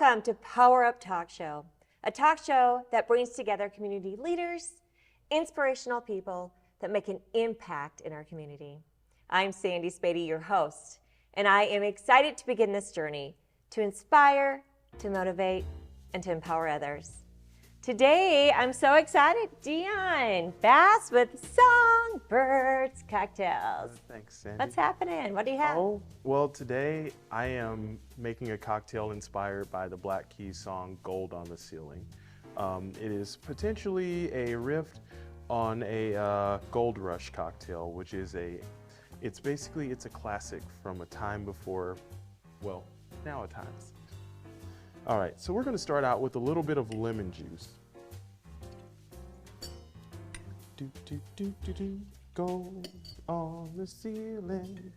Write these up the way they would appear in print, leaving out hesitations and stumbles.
Welcome to Power Up Talk Show, a talk show that brings together community leaders, inspirational people that make an impact in our community. I'm Sandy Spady, your host, and I am excited to begin this journey to inspire, to motivate, and to empower others. Today, I'm so excited, Deion Bass with Songbirds Cocktails. Thanks, Sandy. What's happening? What do you have? Oh, well, today I am making a cocktail inspired by the Black Keys song Gold on the Ceiling. It is potentially a riff on a Gold Rush cocktail, which is it's a classic from a time before, well, now at times. All right, so we're going to start out with a little bit of lemon juice. Gold on the ceiling.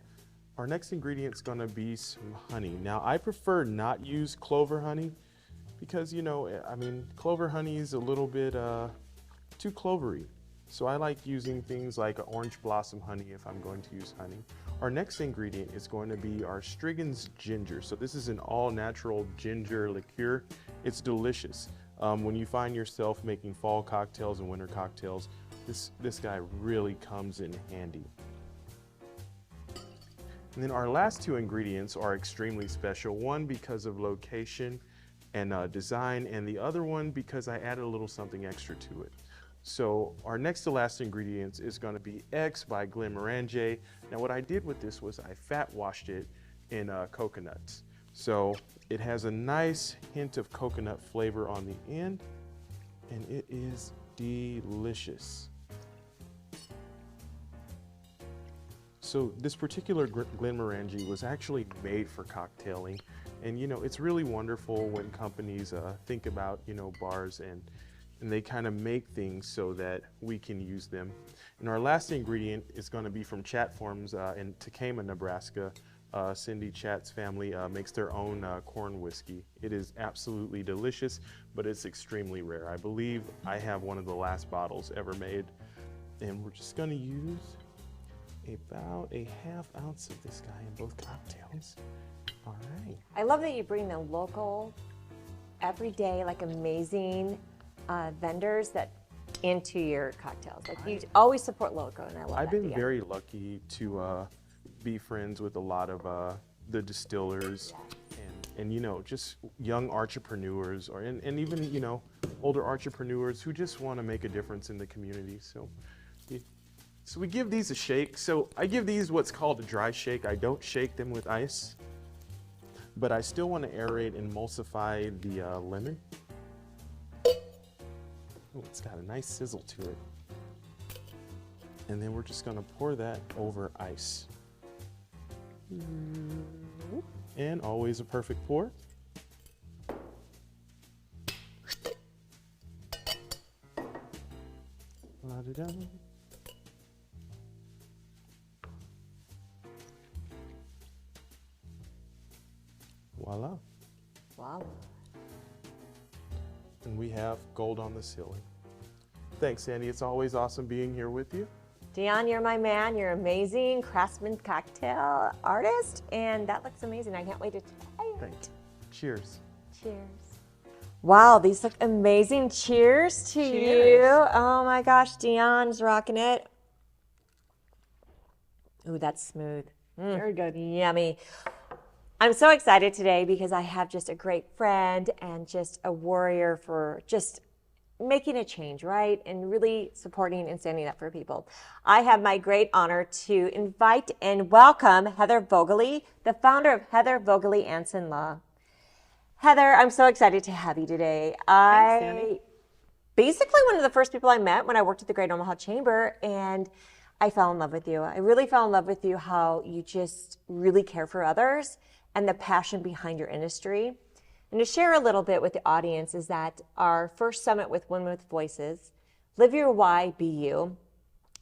Our next ingredient is going to be some honey. Now, I prefer not use clover honey because, clover honey is a little bit too clovery. So I like using things like orange blossom honey if I'm going to use honey. Our next ingredient is going to be our Strigan's ginger. So this is an all-natural ginger liqueur. It's delicious. When you find yourself making fall cocktails and winter cocktails, this guy really comes in handy. And then our last two ingredients are extremely special. One because of location and design, and the other one because I added a little something extra to it. So our next to last ingredient is going to be X by Glenmorangie. Now what I did with this was I fat washed it in coconuts. So it has a nice hint of coconut flavor on the end, and it is delicious. So this particular Glenmorangie was actually made for cocktailing, and it's really wonderful when companies think about bars and they kind of make things so that we can use them. And our last ingredient is going to be from Chat Farms in Takema, Nebraska. Cindy Chat's family makes their own corn whiskey. It is absolutely delicious, but it's extremely rare. I believe I have one of the last bottles ever made. And we're just going to use about a ½ ounce of this guy in both cocktails. All right. I love that you bring the local, everyday, amazing vendors that into your cocktails. You always support local, and I love that. I've been very lucky to be friends with a lot of the distillers and just young entrepreneurs and even older entrepreneurs who just want to make a difference in the community. So we give these a shake. So I give these what's called a dry shake. I don't shake them with ice, but I still want to aerate and emulsify the lemon. Oh, it's got a nice sizzle to it. And then we're just going to pour that over ice. And always a perfect pour. La-da-da. Voila. Wow. And we have Gold on the Ceiling. Thanks, Sandy. It's always awesome being here with you. Deion, you're my man. You're amazing craftsman cocktail artist, and that looks amazing. I can't wait to try it. Thanks. Cheers. Cheers. Wow, these look amazing. Cheers to you. Oh my gosh, Deion's rocking it. Ooh, that's smooth. Very good. Yummy. I'm so excited today because I have just a great friend and just a warrior for just making a change, right? And really supporting and standing up for people. I have my great honor to invite and welcome Heather Voegele, the founder of Heather Voegele Anson Law. Heather, I'm so excited to have you today. Thanks, Sandy. Basically one of the first people I met when I worked at the Great Omaha Chamber, and I fell in love with you. I really fell in love with you, how you just really care for others and the passion behind your industry. And to share a little bit with the audience is that our first summit with Women with Voices, Live Your Why, Be You,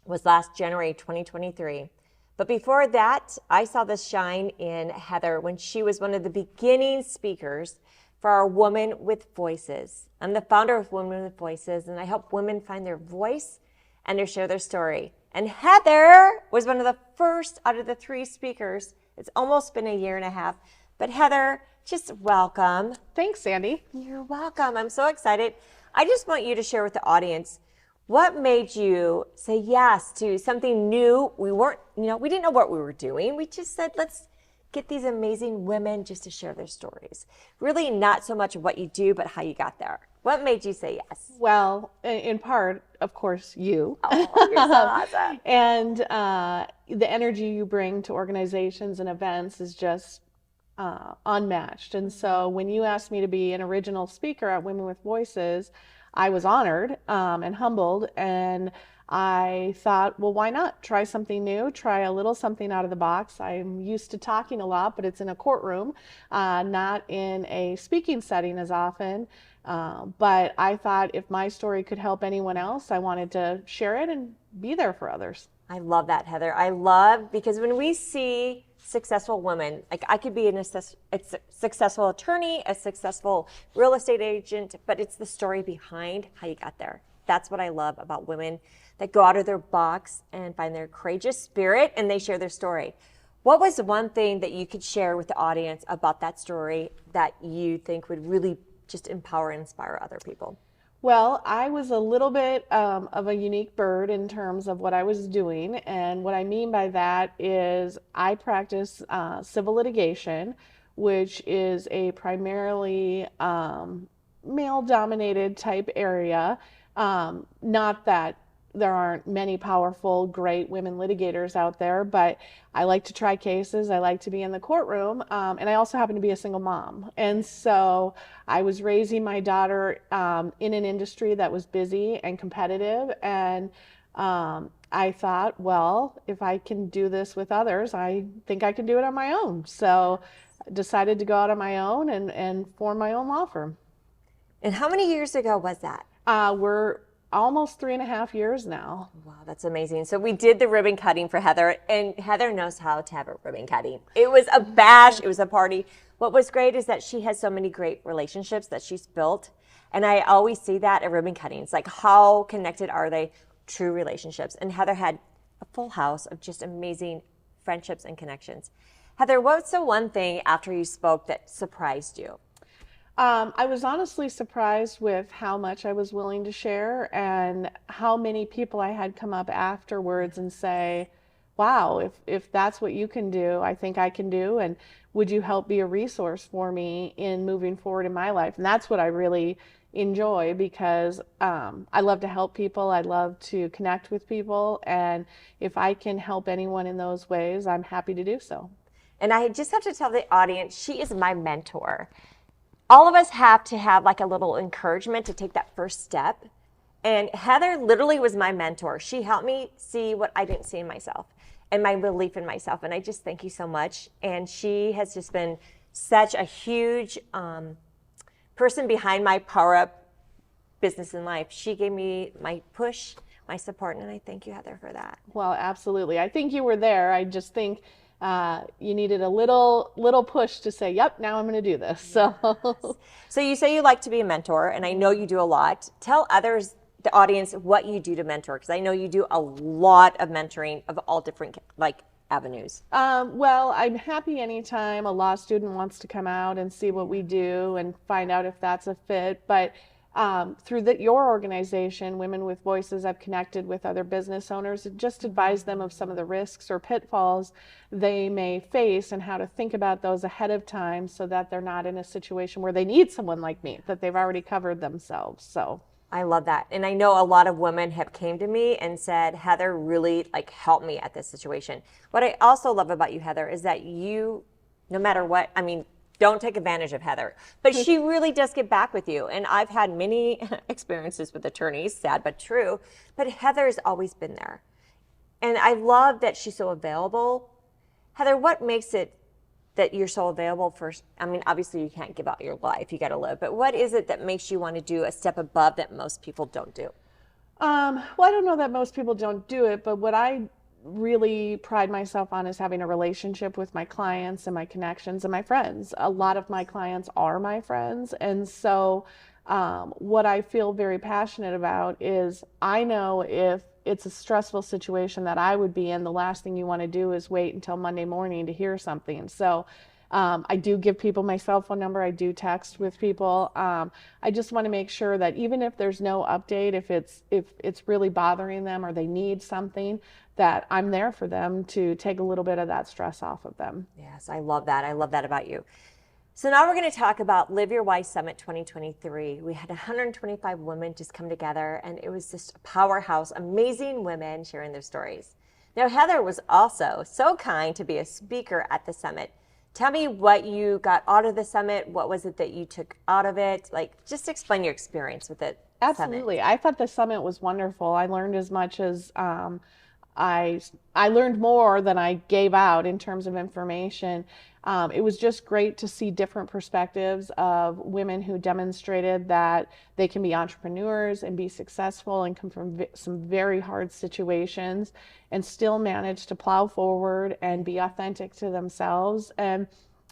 was last January 2023. But before that, I saw this shine in Heather when she was one of the beginning speakers for our Women with Voices. I'm the founder of Women with Voices, and I help women find their voice and to share their story. And Heather was one of the first out of the 3 speakers. It's almost been a year and a half. But Heather, just welcome. Thanks, Sandy. You're welcome. I'm so excited. I just want you to share with the audience what made you say yes to something new. We didn't know what we were doing. We just said, let's get these amazing women just to share their stories. Really not so much of what you do, but how you got there. What made you say yes? Well, in part, of course, you. Oh, you're so awesome. And the energy you bring to organizations and events is just unmatched. And so when you asked me to be an original speaker at Women with Voices, I was honored and humbled, and I thought, well, why not try something new, try a little something out of the box. I'm used to talking a lot, but it's in a courtroom, not in a speaking setting as often. But I thought if my story could help anyone else, I wanted to share it and be there for others. I love that, Heather. I love, because when we see successful women, like I could be a successful attorney, a successful real estate agent, but it's the story behind how you got there. That's what I love about women that go out of their box and find their courageous spirit and they share their story. What was one thing that you could share with the audience about that story that you think would really just empower and inspire other people? Well, I was a little bit of a unique bird in terms of what I was doing. And what I mean by that is I practice civil litigation, which is a primarily male-dominated type area. Not that there aren't many powerful, great women litigators out there, but I like to try cases. I like to be in the courtroom, and I also happen to be a single mom. And so I was raising my daughter in an industry that was busy and competitive, and I thought, well, if I can do this with others, I think I can do it on my own. So I decided to go out on my own and form my own law firm. And how many years ago was that? We're almost 3.5 years now. Wow, that's amazing. So we did the ribbon cutting for Heather, and Heather knows how to have a ribbon cutting. It was a bash. It was a party. What was great is that she has so many great relationships that she's built, and I always see that at ribbon cuttings. Like, how connected are they? True relationships. And Heather had a full house of just amazing friendships and connections. Heather, what's the one thing after you spoke that surprised you? I was honestly surprised with how much I was willing to share and how many people I had come up afterwards and say, wow, if that's what you can do, I think I can do. And would you help be a resource for me in moving forward in my life? And that's what I really enjoy, because I love to help people. I love to connect with people. And if I can help anyone in those ways, I'm happy to do so. And I just have to tell the audience, she is my mentor. All of us have to have like a little encouragement to take that first step. And Heather literally was my mentor. She helped me see what I didn't see in myself and my belief in myself. And I just thank you so much. And she has just been such a huge person behind my Power Up business in life. She gave me my push, my support, and I thank you, Heather, for that. Well, absolutely. I think you were there. I just think you needed a little push to say, yep, now I'm going to do this. So, so you say you like to be a mentor, and I know you do a lot. Tell others, the audience, what you do to mentor, because I know you do a lot of mentoring of all different avenues. Well, I'm happy anytime a law student wants to come out and see what we do and find out if that's a fit. But through your organization, Women with Voices, I've connected with other business owners and just advise them of some of the risks or pitfalls they may face and how to think about those ahead of time so that they're not in a situation where they need someone like me, that they've already covered themselves. So I love that. And I know a lot of women have came to me and said, Heather really helped me at this situation. What I also love about you, Heather, is that you, no matter what, I mean, don't take advantage of Heather, but she really does get back with you. And I've had many experiences with attorneys, sad but true, but Heather's always been there. And I love that she's so available. Heather, what makes it that you're so available for, I mean, obviously you can't give out your life, you got to live, but what is it that makes you want to do a step above that most people don't do? Well, I don't know that most people don't do it, but what I really pride myself on is having a relationship with my clients and my connections and my friends. A lot of my clients are my friends. And so what I feel very passionate about is I know if it's a stressful situation that I would be in, the last thing you want to do is wait until Monday morning to hear something. So I do give people my cell phone number. I do text with people. I just want to make sure that even if there's no update, if it's really bothering them or they need something, that I'm there for them to take a little bit of that stress off of them. Yes, I love that. I love that about you. So now we're going to talk about Live Your Why Summit 2023. We had 125 women just come together, and it was just a powerhouse, amazing women sharing their stories. Now, Heather was also so kind to be a speaker at the summit. Tell me what you got out of the summit. What was it that you took out of it? Like, just explain your experience with it. Absolutely. Summit. I thought the summit was wonderful. I learned as much as I learned more than I gave out in terms of information. It was just great to see different perspectives of women who demonstrated that they can be entrepreneurs and be successful and come from some very hard situations and still manage to plow forward and be authentic to themselves. And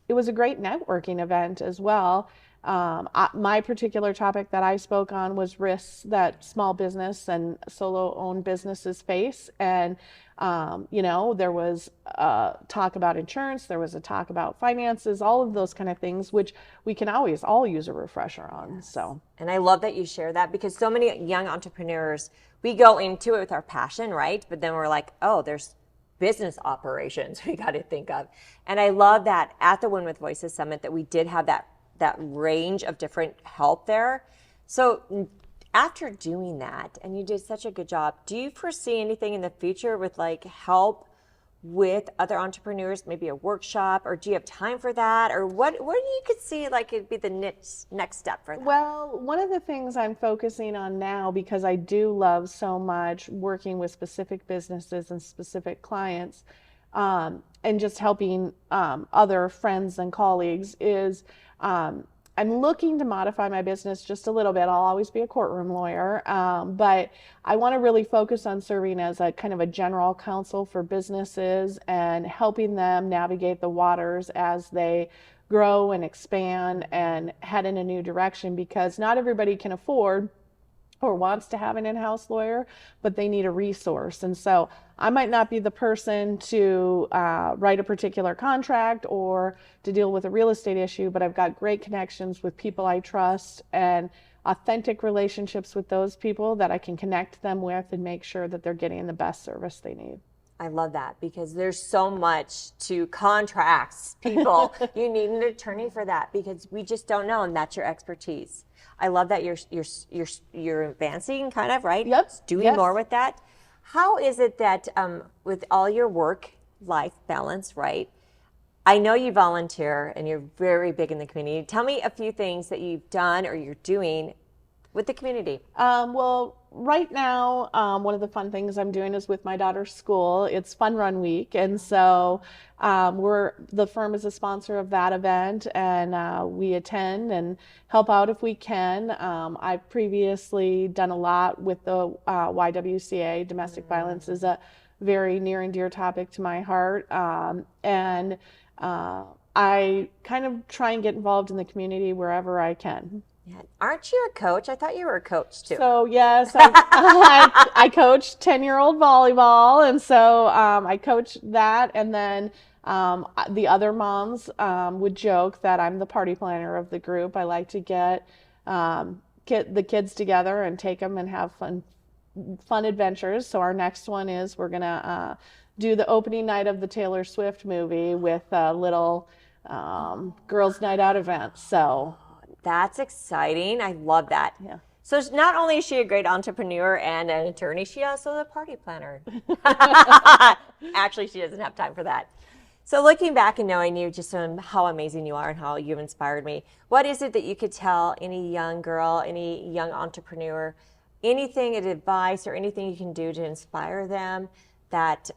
it was a great networking event as well. My particular topic that I spoke on was risks that small business and solo-owned businesses face. And, there was talk about insurance, there was a talk about finances, all of those kind of things, which we can always all use a refresher on. Yes. So, and I love that you share that, because so many young entrepreneurs, we go into it with our passion, right? But then we're like, oh, there's business operations we got to think of. And I love that at the Win with Voices Summit that we did have that range of different help there. So after doing that, and you did such a good job, do you foresee anything in the future with like help with other entrepreneurs, maybe a workshop, or do you have time for that? Or what do you could see like it'd be the next step for that? Well, one of the things I'm focusing on now, because I do love so much working with specific businesses and specific clients, and just helping other friends and colleagues, is I'm looking to modify my business just a little bit. I'll always be a courtroom lawyer, but I want to really focus on serving as a kind of a general counsel for businesses and helping them navigate the waters as they grow and expand and head in a new direction, because not everybody can afford or wants to have an in-house lawyer, but they need a resource. And so I might not be the person to write a particular contract or to deal with a real estate issue, but I've got great connections with people I trust and authentic relationships with those people that I can connect them with and make sure that they're getting the best service they need. I love that, because there's so much to contracts, people. You need an attorney for that, because we just don't know, and that's your expertise. I love that you're advancing, kind of, right? Yep. Doing more with that. How is it that with all your work-life balance, right? I know you volunteer and you're very big in the community. Tell me a few things that you've done or you're doing with the community. Well, right now, one of the fun things I'm doing is with my daughter's school. It's Fun Run Week, and so the firm is a sponsor of that event, and we attend and help out if we can. I've previously done a lot with the YWCA. Domestic violence is a very near and dear topic to my heart, and I kind of try and get involved in the community wherever I can. Yeah. Aren't you a coach? I thought you were a coach too. So yes, I coach 10-year-old volleyball, and so I coach that, and then the other moms would joke that I'm the party planner of the group. I like to get the kids together and take them and have fun adventures. So our next one is we're gonna do the opening night of the Taylor Swift movie with a little girls' night out event. So. That's exciting. I love that. Yeah. So not only is she a great entrepreneur and an attorney, she also is a party planner. Actually, she doesn't have time for that. So looking back and knowing you, just how amazing you are and how you've inspired me, what is it that you could tell any young girl, any young entrepreneur, anything, advice or anything you can do to inspire them that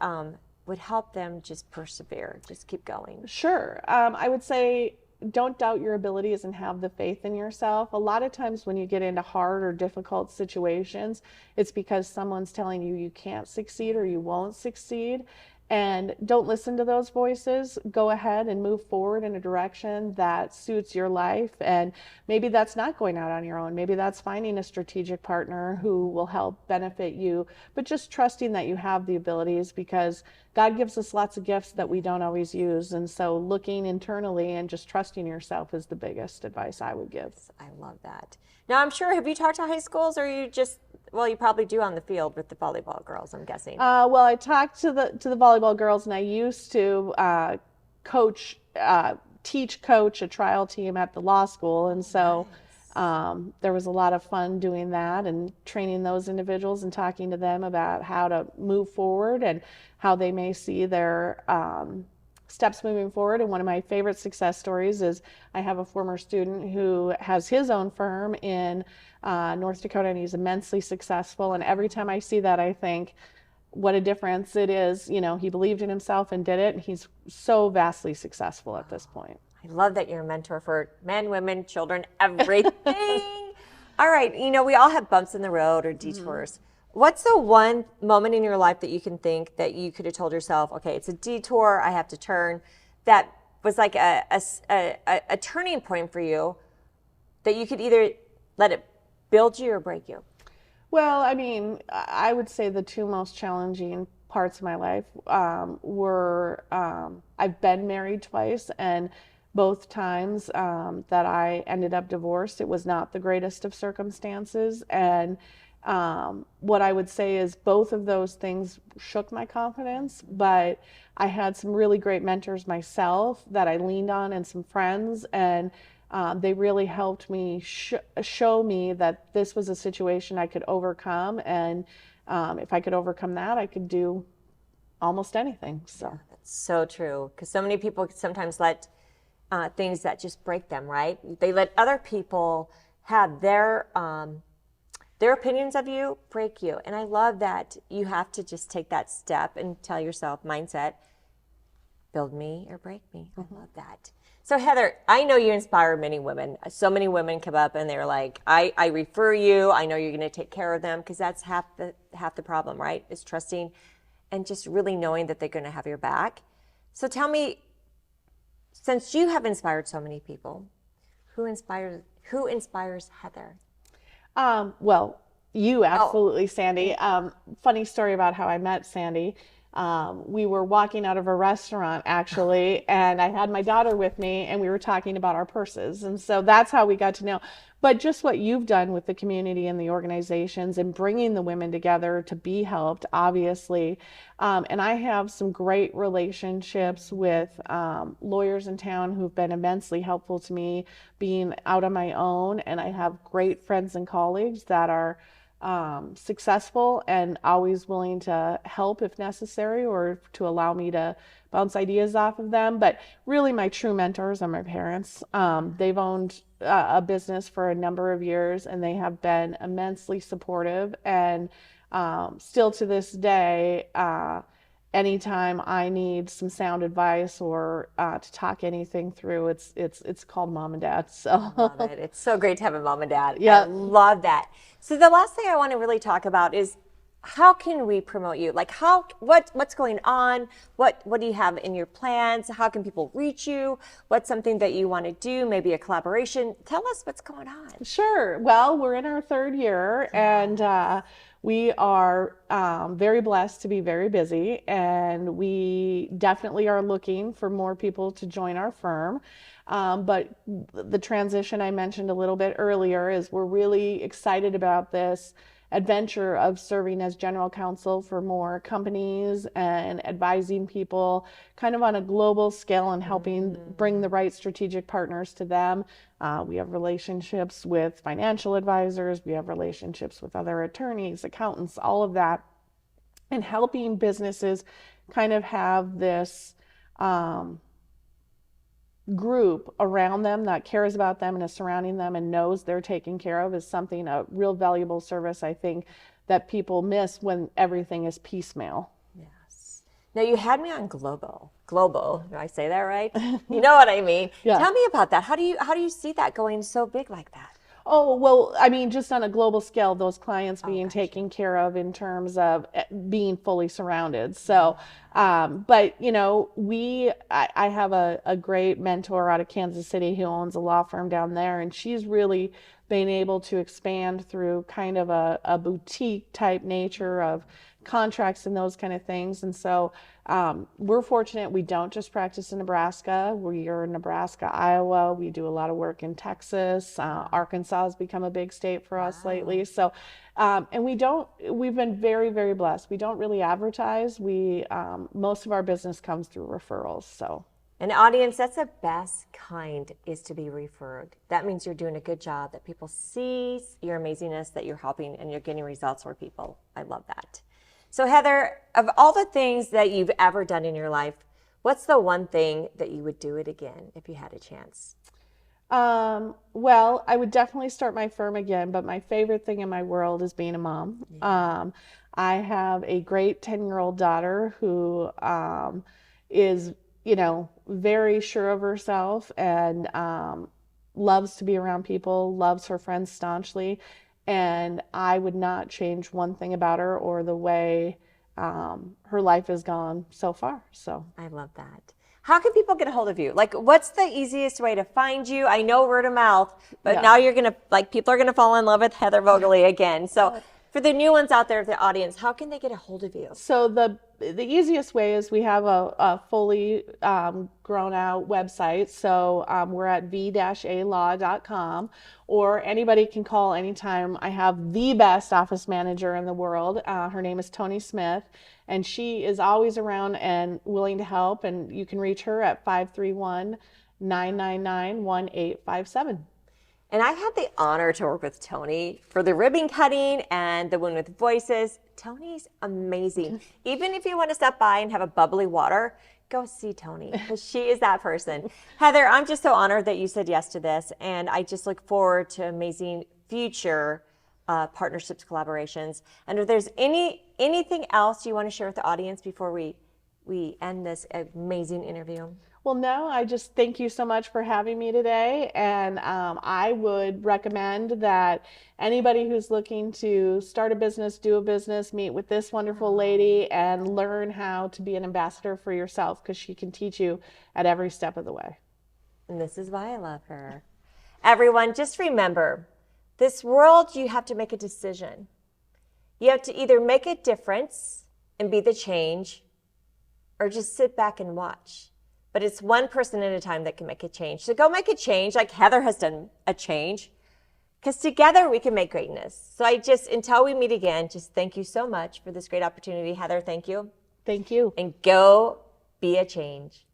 would help them just persevere, just keep going? Sure. I would say, don't doubt your abilities and have the faith in yourself. A lot of times when you get into hard or difficult situations, it's because someone's telling you you can't succeed or you won't succeed. And don't listen to those voices. Go ahead and move forward in a direction that suits your life. And maybe that's not going out on your own. Maybe that's finding a strategic partner who will help benefit you, but just trusting that you have the abilities, because God gives us lots of gifts that we don't always use. And so looking internally and just trusting yourself is the biggest advice I would give. I love that. Now, I'm sure, have you talked to high schools, or you just, well, you probably do on the field with the volleyball girls, I'm guessing. Well, I talked to the volleyball girls, and I used to teach coach a trial team at the law school, and so there was a lot of fun doing that and training those individuals and talking to them about how to move forward and how they may see their steps moving forward. And one of my favorite success stories is I have a former student who has his own firm in North Dakota, and he's immensely successful. And every time I see that, I think, what a difference it is. You know, he believed in himself and did it, and he's so vastly successful at this point. I love that you're a mentor for men, women, children, everything. All right, you know, we all have bumps in the road or detours. What's the one moment in your life that you can think that you could have told yourself, okay, it's a detour, I have to turn, that was like a turning point for you, that you could either let it build you or break you? Well, I mean, I would say the two most challenging parts of my life were I've been married twice, and both times that I ended up divorced, it was not the greatest of circumstances. And what I would say is both of those things shook my confidence, but I had some really great mentors myself that I leaned on, and some friends, and they really helped me show me that this was a situation I could overcome, and if I could overcome that, I could do almost anything. So that's so true, because so many people sometimes let things that just break them, right? They let other people have their opinions of you break you. And I love that you have to just take that step and tell yourself, mindset, build me or break me. I love that. So Heather, I know you inspire many women. So many women come up and they're like, I refer you. I know you're going to take care of them, because that's half the problem, right? Is trusting and just really knowing that they're going to have your back. So tell me, since you have inspired so many people, who inspires Heather? Well, you absolutely, Sandy. Funny story about how I met Sandy. We were walking out of a restaurant, actually, and I had my daughter with me, and we were talking about our purses. And so that's how we got to know. But just what you've done with the community and the organizations and bringing the women together to be helped, obviously. And I have some great relationships with lawyers in town who've been immensely helpful to me being out on my own. And I have great friends and colleagues that are successful and always willing to help if necessary, or to allow me to bounce ideas off of them. But really my true mentors are my parents. They've owned a business for a number of years, and they have been immensely supportive, and still to this day, anytime I need some sound advice or to talk anything through, it's called Mom and Dad. So I love it. It's so great to have a mom and dad. Yeah. I love that. So the last thing I want to really talk about is, how can we promote you? Like, what's going on? What do you have in your plans? How can people reach you? What's something that you want to do? Maybe a collaboration. Tell us what's going on. Sure. Well, we're in our third year, and we are very blessed to be very busy, and we definitely are looking for more people to join our firm. But the transition I mentioned a little bit earlier is we're really excited about this adventure of serving as general counsel for more companies and advising people kind of on a global scale and helping bring the right strategic partners to them. We have relationships with financial advisors, we have relationships with other attorneys, accountants, all of that, and helping businesses kind of have this group around them that cares about them and is surrounding them and knows they're taken care of is something, a real valuable service, I think, that people miss when everything is piecemeal. Yes. Now, you had me on global. Did I say that right? You know what I mean. Yeah. Tell me about that. How do you see that going so big like that? Oh, well, I mean, just on a global scale, those clients being gotcha. taken care of in terms of being fully surrounded. So, but you know, I have a great mentor out of Kansas City who owns a law firm down there, and she's really been able to expand through kind of a boutique type nature of contracts and those kind of things. And so we're fortunate we don't just practice in Nebraska. We are in Nebraska, Iowa. We do a lot of work in Texas. Arkansas has become a big state for us lately. So, and we've been very, very blessed. We don't really advertise. Most of our business comes through referrals. So. An audience, that's the best kind, is to be referred. That means you're doing a good job, that people see your amazingness, that you're helping and you're getting results for people. I love that. So Heather, of all the things that you've ever done in your life, what's the one thing that you would do it again if you had a chance? Well, I would definitely start my firm again, but my favorite thing in my world is being a mom. Yeah. I have a great 10-year-old daughter who is, you know, very sure of herself and loves to be around people, loves her friends staunchly. And I would not change one thing about her or the way her life has gone so far. So I love that. How can people get a hold of you? Like, what's the easiest way to find you? I know word of mouth, but now you're going to, like, people are going to fall in love with Heather Voegele again. So for the new ones out there, the audience, how can they get a hold of you? So the easiest way is we have a fully grown out website. So we're at v-alaw.com, or anybody can call anytime. I have the best office manager in the world. Her name is Tony Smith, and she is always around and willing to help. And you can reach her at 531-999-1857. And I had the honor to work with Tony for the ribbon cutting and the one with voices. Tony's amazing. Even if you want to stop by and have a bubbly water, go see Tony, because she is that person. Heather, I'm just so honored that you said yes to this, and I just look forward to amazing future partnerships, collaborations. And if there's anything else you want to share with the audience before we end this amazing interview? Well, no, I just thank you so much for having me today. And I would recommend that anybody who's looking to start a business, do a business, meet with this wonderful lady and learn how to be an ambassador for yourself, because she can teach you at every step of the way. And this is why I love her. Everyone, just remember, this world, you have to make a decision. You have to either make a difference and be the change, or just sit back and watch. But it's one person at a time that can make a change. So go make a change, like Heather has done a change, because together we can make greatness. So until we meet again, just thank you so much for this great opportunity. Heather, thank you. Thank you. And go be a change.